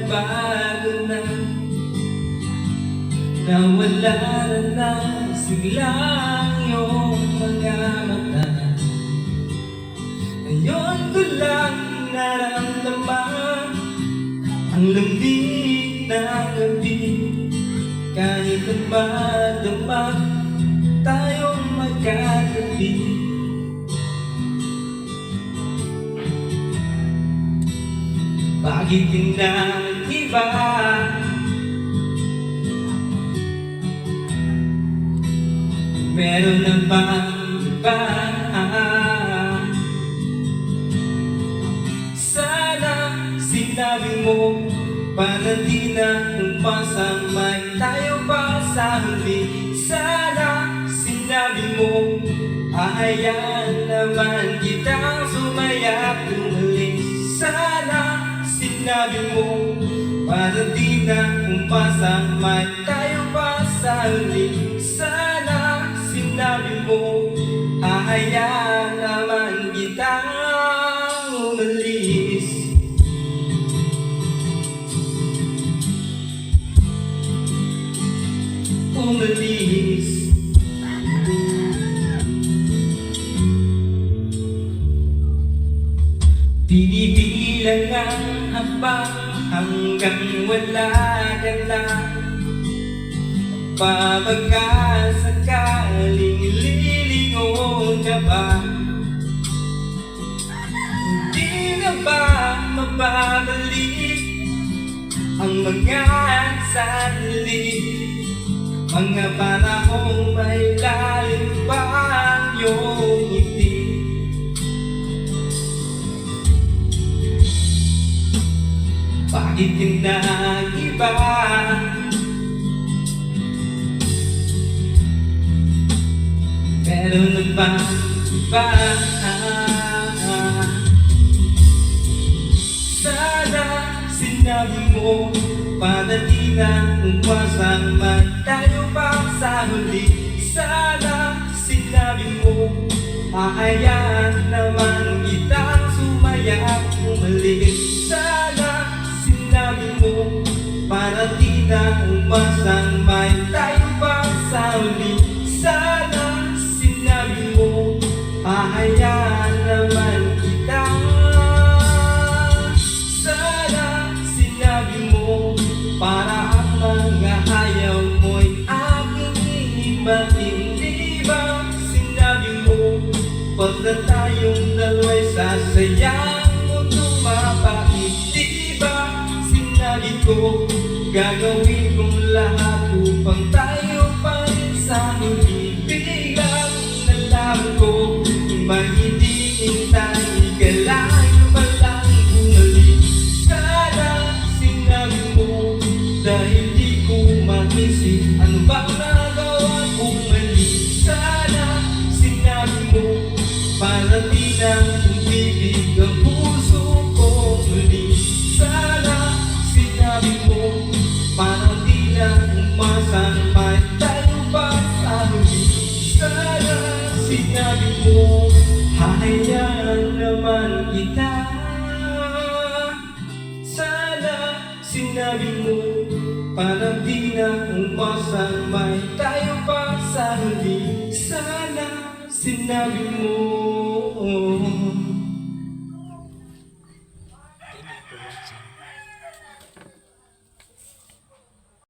nagbago na, nawala na siglang iyong mga mata. Ngayon ko lang naramdaman ang lamig ng gabi. Kahit na madama tayong magkatabi, bakit ginag-iba? Meron na bang iba? Sana sinabi mo para di na umasamay tayo pa sa huli. Sana sinabi mo ahayaan naman kitang sumaya at umalis. Sana sinabi mo para di na umasamay tayo pa sa huli. Sana sinabi mo ahayaan naman kitang umalis. Umalis. Binibilang ang habang hanggang wala ka na. Pagkasakaling lilingon ka ba? Hindi na ba mababalik ang mga sandali, mga panahong may lalim pa ang iyong ngiti? Bakit yung nag-iba? Meron na ba iba? Sana sinabi mo para di na umasamay tayo pa sa huli. Sana sinabi mo ahayaan naman kitang sumaya at umalis. Sana sinabi mo para di na umasamay tayo pa sa huli. Sana sinabi mo ahayaan naman kitang. Sana sinabi mo para ang mga ayaw mo'y aking iiba. Hindi ba sinabi mo pag na tayong dalawa'y sasayang mundong mapait? Di ba sinabi ko gagawin kong lahat upang tayo pa rin sa huli? Biglang nalaman ko may hindi hintay ka lang palang bumalik. Sana sinabi mo dahil di ko maisip ano bang nagawa kong mali. Sana sinabi mo para di na umibig ang puso ko muli. Sana sinabi mo para di na umasamay tayo pa sa huli. Sana sinabi mo hahayaan naman kita. Sana sinabi mo para di na umasamay tayo pa sa huli. Sana sinabi mo.